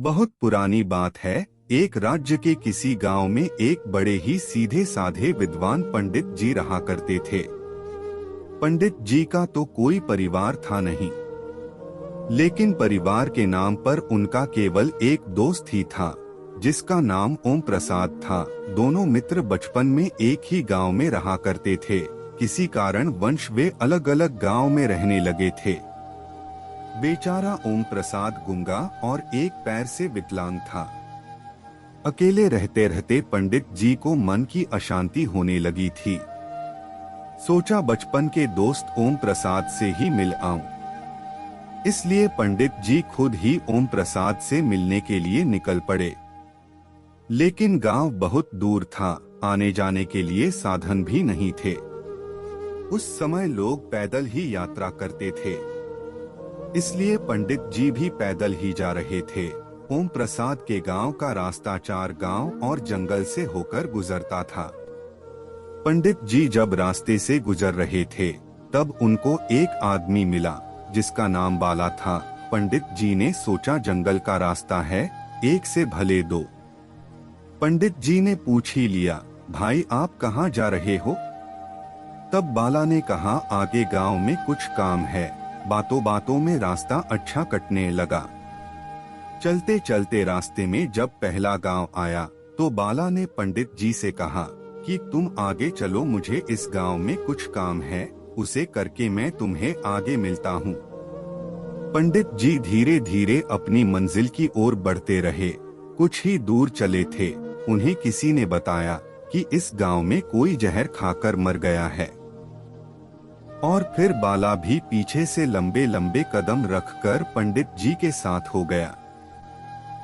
बहुत पुरानी बात है। एक राज्य के किसी गांव में एक बड़े ही सीधे साधे विद्वान पंडित जी रहा करते थे। पंडित जी का तो कोई परिवार था नहीं, लेकिन परिवार के नाम पर उनका केवल एक दोस्त ही था, जिसका नाम ओम प्रसाद था। दोनों मित्र बचपन में एक ही गांव में रहा करते थे। किसी कारण वंश वे अलग अलग गांव में रहने लगे थे। बेचारा ओम प्रसाद गूंगा और एक पैर से विकलांग था। अकेले रहते रहते पंडित जी को मन की अशांति होने लगी थी। सोचा बचपन के दोस्त ओम प्रसाद से ही मिल आऊं। इसलिए पंडित जी खुद ही ओम प्रसाद से मिलने के लिए निकल पड़े। लेकिन गांव बहुत दूर था, आने जाने के लिए साधन भी नहीं थे। उस समय लोग पैदल ही यात्रा करते थे, इसलिए पंडित जी भी पैदल ही जा रहे थे। ओम प्रसाद के गांव का रास्ता 4 गांव और जंगल से होकर गुजरता था। पंडित जी जब रास्ते से गुजर रहे थे, तब उनको एक आदमी मिला, जिसका नाम बाला था। पंडित जी ने सोचा जंगल का रास्ता है, एक से भले 2। पंडित जी ने पूछ ही लिया, भाई आप कहाँ जा रहे हो? तब बाला ने कहा, आगे गांव में कुछ काम है। बातों बातों में रास्ता अच्छा कटने लगा। चलते चलते रास्ते में जब पहला गांव आया, तो बाला ने पंडित जी से कहा कि तुम आगे चलो, मुझे इस गांव में कुछ काम है, उसे करके मैं तुम्हें आगे मिलता हूँ। पंडित जी धीरे धीरे अपनी मंजिल की ओर बढ़ते रहे। कुछ ही दूर चले थे, उन्हें किसी ने बताया कि इस गांव में कोई जहर खाकर मर गया है। और फिर बाला भी पीछे से लंबे लंबे कदम रखकर पंडित जी के साथ हो गया।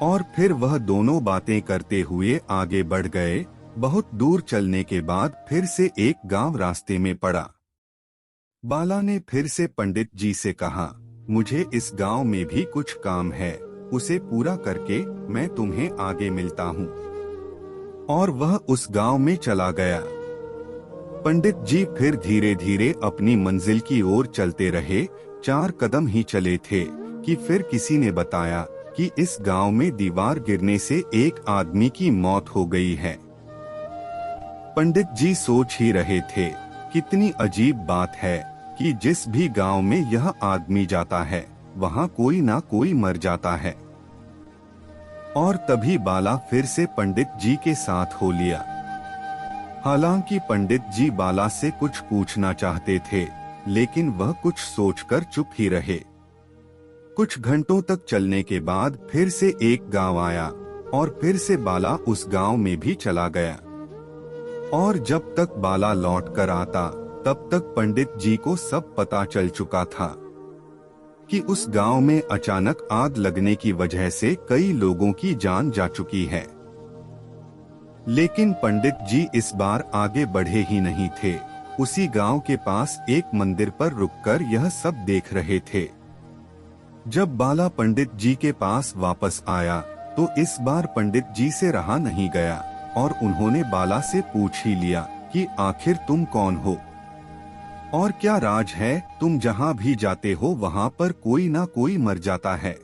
और फिर वह दोनों बातें करते हुए आगे बढ़ गए। बहुत दूर चलने के बाद फिर से एक गांव रास्ते में पड़ा। बाला ने फिर से पंडित जी से कहा, मुझे इस गांव में भी कुछ काम है, उसे पूरा करके मैं तुम्हें आगे मिलता हूँ। और वह उस गांव में चला गया। पंडित जी फिर धीरे धीरे अपनी मंजिल की ओर चलते रहे। 4 कदम ही चले थे कि फिर किसी ने बताया कि इस गांव में दीवार गिरने से एक आदमी की मौत हो गई है। पंडित जी सोच ही रहे थे, कितनी अजीब बात है कि जिस भी गांव में यह आदमी जाता है, वहां कोई ना कोई मर जाता है। और तभी बाला फिर से पंडित जी के साथ हो लिया। हालांकि पंडित जी बाला से कुछ पूछना चाहते थे, लेकिन वह कुछ सोचकर चुप ही रहे। कुछ घंटों तक चलने के बाद फिर से एक गांव आया और फिर से बाला उस गांव में भी चला गया। और जब तक बाला लौट कर आता, तब तक पंडित जी को सब पता चल चुका था कि उस गांव में अचानक आग लगने की वजह से कई लोगों की जान जा चुकी है। लेकिन पंडित जी इस बार आगे बढ़े ही नहीं थे। उसी गांव के पास एक मंदिर पर रुककर यह सब देख रहे थे। जब बाला पंडित जी के पास वापस आया, तो इस बार पंडित जी से रहा नहीं गया और उन्होंने बाला से पूछ ही लिया कि आखिर तुम कौन हो और क्या राज है, तुम जहां भी जाते हो वहां पर कोई ना कोई मर जाता है।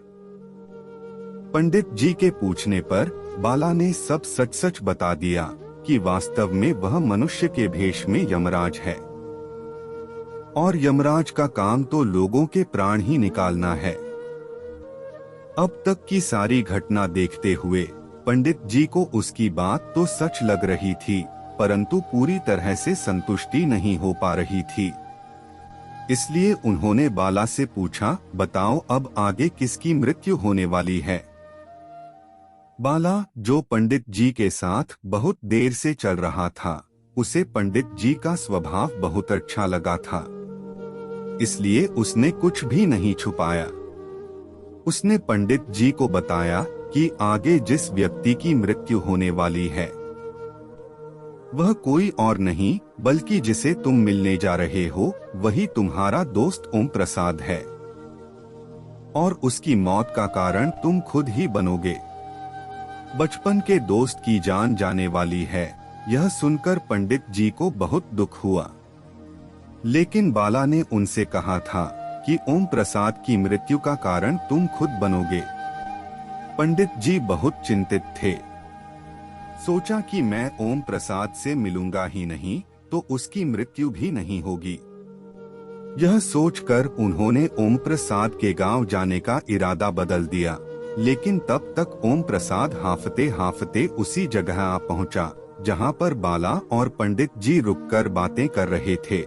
पंडित जी के पूछने पर बाला ने सब सच सच बता दिया कि वास्तव में वह मनुष्य के भेष में यमराज है और यमराज का काम तो लोगों के प्राण ही निकालना है। अब तक की सारी घटना देखते हुए पंडित जी को उसकी बात तो सच लग रही थी, परंतु पूरी तरह से संतुष्टि नहीं हो पा रही थी। इसलिए उन्होंने बाला से पूछा, बताओ अब आगे किसकी मृत्यु होने वाली है। बाला, जो पंडित जी के साथ बहुत देर से चल रहा था, उसे पंडित जी का स्वभाव बहुत अच्छा लगा था, इसलिए उसने कुछ भी नहीं छुपाया। उसने पंडित जी को बताया कि आगे जिस व्यक्ति की मृत्यु होने वाली है, वह कोई और नहीं बल्कि जिसे तुम मिलने जा रहे हो, वही तुम्हारा दोस्त ओम प्रसाद है और उसकी मौत का कारण तुम खुद ही बनोगे। बचपन के दोस्त की जान जाने वाली है। यह सुनकर पंडित जी को बहुत दुख हुआ, लेकिन बाला ने उनसे कहा था कि ओम प्रसाद की मृत्यु का कारण तुम खुद बनोगे। पंडित जी बहुत चिंतित थे। सोचा कि मैं ओम प्रसाद से मिलूंगा ही नहीं तो उसकी मृत्यु भी नहीं होगी। यह सोचकर उन्होंने ओम प्रसाद के गांव जाने का इरादा बदल दिया, लेकिन तब तक ओम प्रसाद हांफते हांफते उसी जगह आ पहुंचा जहां पर बाला और पंडित जी रुककर बातें कर रहे थे।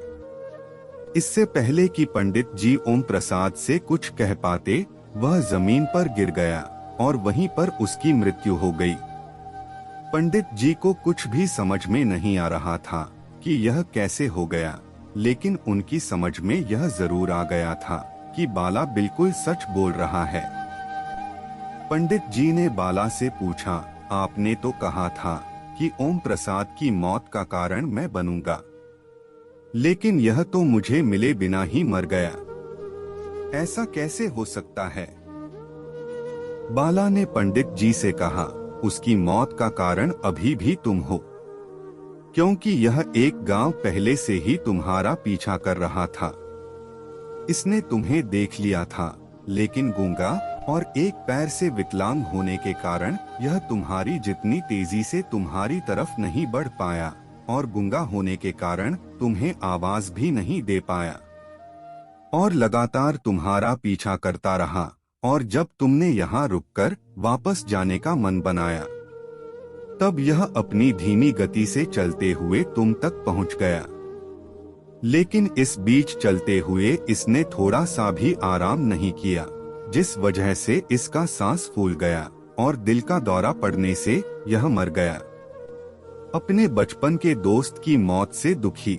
इससे पहले कि पंडित जी ओम प्रसाद से कुछ कह पाते, वह जमीन पर गिर गया और वहीं पर उसकी मृत्यु हो गई। पंडित जी को कुछ भी समझ में नहीं आ रहा था कि यह कैसे हो गया, लेकिन उनकी समझ में यह जरूर आ गया था कि बाला बिल्कुल सच बोल रहा है। पंडित जी ने बाला से पूछा, आपने तो कहा था कि ओम प्रसाद की मौत का कारण मैं बनूंगा, लेकिन यह तो मुझे मिले बिना ही मर गया। ऐसा कैसे हो सकता है? बाला ने पंडित जी से कहा, उसकी मौत का कारण अभी भी तुम हो, क्योंकि यह एक गांव पहले से ही तुम्हारा पीछा कर रहा था। इसने तुम्हें देख लिया था, लेकिन गूंगा और एक पैर से विकलांग होने के कारण यह तुम्हारी जितनी तेजी से तुम्हारी तरफ नहीं बढ़ पाया, और गूंगा होने के कारण तुम्हें आवाज भी नहीं दे पाया, और लगातार तुम्हारा पीछा करता रहा। और जब तुमने यहाँ रुककर वापस जाने का मन बनाया, तब यह अपनी धीमी गति से चलते हुए तुम तक पहुँच गया। लेकिन इस बीच चलते हुए इसने थोड़ा सा भी आराम नहीं किया, जिस वजह से इसका सांस फूल गया और दिल का दौरा पड़ने से यह मर गया। अपने बचपन के दोस्त की मौत से दुखी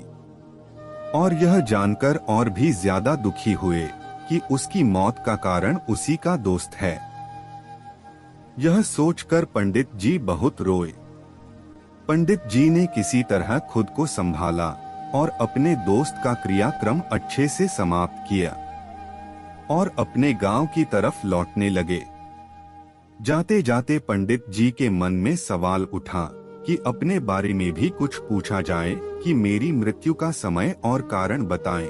और यह जानकर और भी ज्यादा दुखी हुए कि उसकी मौत का कारण उसी का दोस्त है। यह सोचकर पंडित जी बहुत रोए। पंडित जी ने किसी तरह खुद को संभाला और अपने दोस्त का क्रियाक्रम अच्छे से समाप्त किया और अपने गांव की तरफ लौटने लगे। जाते जाते पंडित जी के मन में सवाल उठा कि अपने बारे में भी कुछ पूछा जाए कि मेरी मृत्यु का समय और कारण बताएं।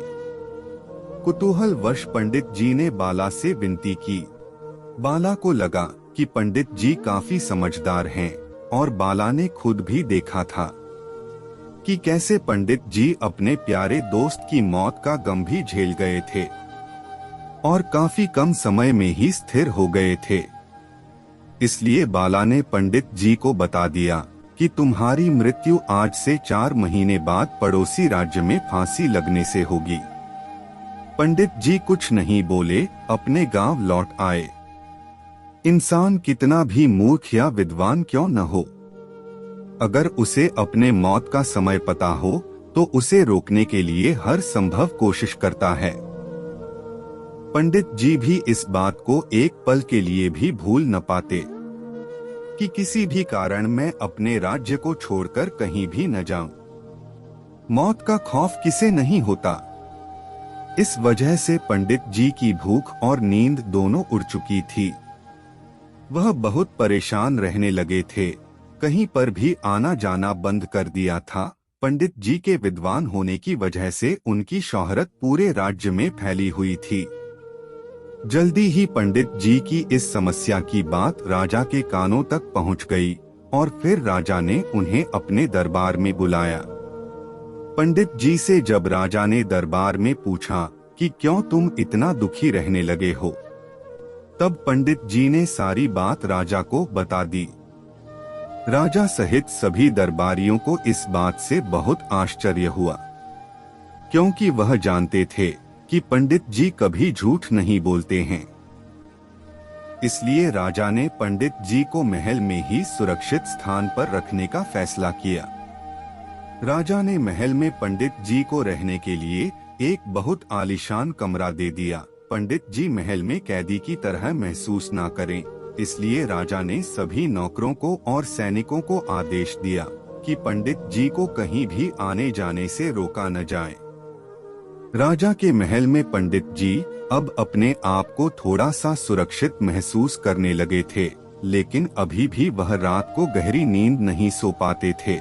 कुतूहलवश पंडित जी ने बाला से विनती की। बाला को लगा कि पंडित जी काफी समझदार हैं और बाला ने खुद भी देखा था कि कैसे पंडित जी अपने प्यारे दोस्त की मौत का गम भी झेल गए थे और काफी कम समय में ही स्थिर हो गए थे। इसलिए बाला ने पंडित जी को बता दिया कि तुम्हारी मृत्यु आज से 4 महीने बाद पड़ोसी राज्य में फांसी लगने से होगी। पंडित जी कुछ नहीं बोले, अपने गांव लौट आए। इंसान कितना भी मूर्ख या विद्वान क्यों न हो, अगर उसे अपने मौत का समय पता हो तो उसे रोकने के लिए हर संभव कोशिश करता है। पंडित जी भी इस बात को एक पल के लिए भी भूल न पाते कि किसी भी कारण मैं अपने राज्य को छोड़कर कहीं भी न जाऊं। मौत का खौफ किसे नहीं होता। इस वजह से पंडित जी की भूख और नींद दोनों उड़ चुकी थी। वह बहुत परेशान रहने लगे थे, कहीं पर भी आना जाना बंद कर दिया था। पंडित जी के विद्वान होने की वजह से उनकी शोहरत पूरे राज्य में फैली हुई थी। जल्दी ही पंडित जी की इस समस्या की बात राजा के कानों तक पहुंच गई और फिर राजा ने उन्हें अपने दरबार में बुलाया। पंडित जी से जब राजा ने दरबार में पूछा कि क्यों तुम इतना दुखी रहने लगे हो, तब पंडित जी ने सारी बात राजा को बता दी। राजा सहित सभी दरबारियों को इस बात से बहुत आश्चर्य हुआ, क्योंकि वह जानते थे कि पंडित जी कभी झूठ नहीं बोलते हैं। इसलिए राजा ने पंडित जी को महल में ही सुरक्षित स्थान पर रखने का फैसला किया। राजा ने महल में पंडित जी को रहने के लिए एक बहुत आलीशान कमरा दे दिया। पंडित जी महल में कैदी की तरह महसूस ना करें, इसलिए राजा ने सभी नौकरों को और सैनिकों को आदेश दिया कि पंडित जी को कहीं भी आने जाने से रोका न जाए। राजा के महल में पंडित जी अब अपने आप को थोड़ा सा सुरक्षित महसूस करने लगे थे, लेकिन अभी भी वह रात को गहरी नींद नहीं सो पाते थे।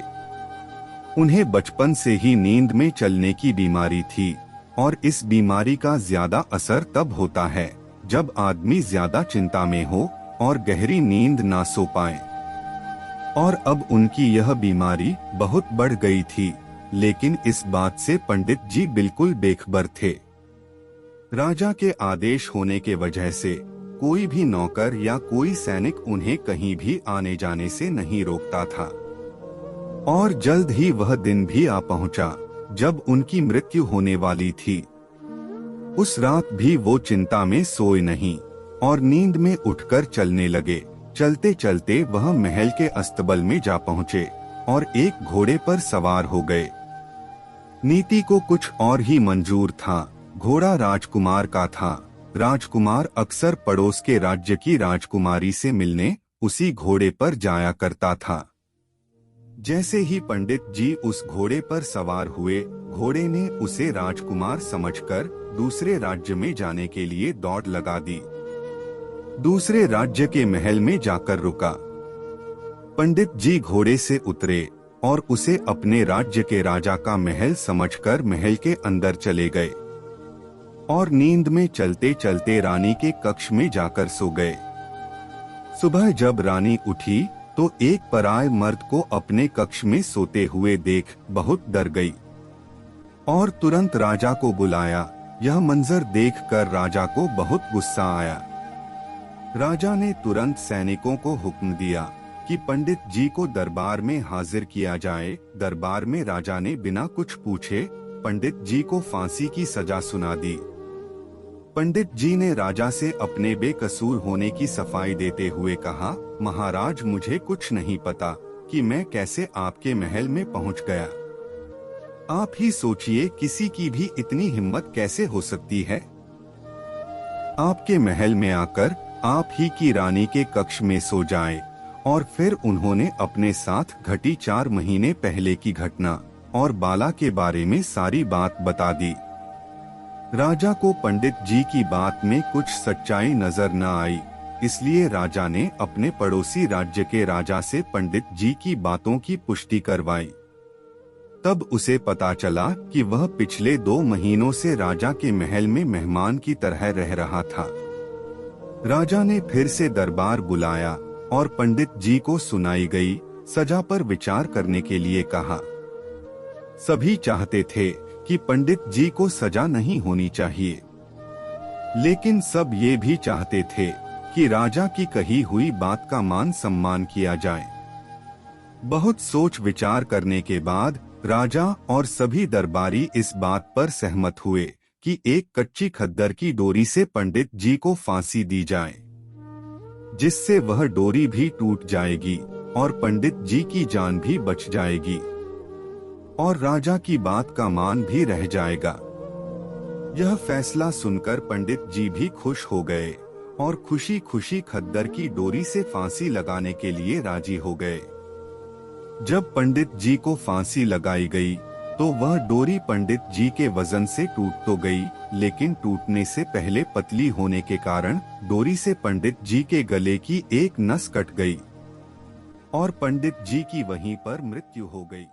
उन्हें बचपन से ही नींद में चलने की बीमारी थी और इस बीमारी का ज्यादा असर तब होता है जब आदमी ज्यादा चिंता में हो और गहरी नींद ना सो पाए। और अब उनकी यह बीमारी बहुत बढ़ गई थी, लेकिन इस बात से पंडित जी बिल्कुल बेखबर थे। राजा के आदेश होने के वजह से कोई भी नौकर या कोई सैनिक उन्हें कहीं भी आने जाने से नहीं रोकता था। और जल्द ही वह दिन भी आ पहुंचा जब उनकी मृत्यु होने वाली थी। उस रात भी वो चिंता में सोए नहीं और नींद में उठकर चलने लगे। चलते चलते वह महल के अस्तबल में जा पहुंचे और एक घोड़े पर सवार हो गए। नीति को कुछ और ही मंजूर था। घोड़ा राजकुमार का था। राजकुमार अक्सर पड़ोस के राज्य की राजकुमारी से मिलने उसी घोड़े पर जाया करता था। जैसे ही पंडित जी उस घोड़े पर सवार हुए, घोड़े ने उसे राजकुमार समझकर दूसरे राज्य में जाने के लिए दौड़ लगा दी। दूसरे राज्य के महल में जाकर रुका। पंडित जी घोड़े से उतरे और उसे अपने राज्य के राजा का महल समझकर महल के अंदर चले गए और नींद में चलते चलते रानी के कक्ष में जाकर सो गए। सुबह जब रानी उठी तो एक पराये मर्द को अपने कक्ष में सोते हुए देख बहुत डर गई और तुरंत राजा को बुलाया। यह मंजर देखकर राजा को बहुत गुस्सा आया। राजा ने तुरंत सैनिकों को हुक्म दिया कि पंडित जी को दरबार में हाजिर किया जाए। दरबार में राजा ने बिना कुछ पूछे पंडित जी को फांसी की सजा सुना दी। पंडित जी ने राजा से अपने बेकसूर होने की सफाई देते हुए कहा, महाराज, मुझे कुछ नहीं पता कि मैं कैसे आपके महल में पहुंच गया। आप ही सोचिए, किसी की भी इतनी हिम्मत कैसे हो सकती है। आपके महल में आकर आप ही की रानी के कक्ष में सो जाए। और फिर उन्होंने अपने साथ घटी 4 महीने पहले की घटना और बाला के बारे में सारी बात बता दी। राजा को पंडित जी की बात में कुछ सच्चाई नजर न आई, इसलिए राजा ने अपने पड़ोसी राज्य के राजा से पंडित जी की बातों की पुष्टि करवाई। तब उसे पता चला कि वह पिछले 2 महीनों से राजा के महल में मेहमान की तरह रह रहा था। राजा ने फिर से दरबार बुलाया और पंडित जी को सुनाई गई सजा पर विचार करने के लिए कहा। सभी चाहते थे कि पंडित जी को सजा नहीं होनी चाहिए, लेकिन सब ये भी चाहते थे कि राजा की कही हुई बात का मान सम्मान किया जाए। बहुत सोच विचार करने के बाद राजा और सभी दरबारी इस बात पर सहमत हुए कि एक कच्ची खद्दर की डोरी से पंडित जी को फांसी दी जाए, जिससे वह डोरी भी टूट जाएगी और पंडित जी की जान भी बच जाएगी और राजा की बात का मान भी रह जाएगा। यह फैसला सुनकर पंडित जी भी खुश हो गए और खुशी खुशी खद्दर की डोरी से फांसी लगाने के लिए राजी हो गए। जब पंडित जी को फांसी लगाई गई तो वह डोरी पंडित जी के वजन से टूट तो गई, लेकिन टूटने से पहले पतली होने के कारण डोरी से पंडित जी के गले की एक नस कट गई और पंडित जी की वहीं पर मृत्यु हो गई।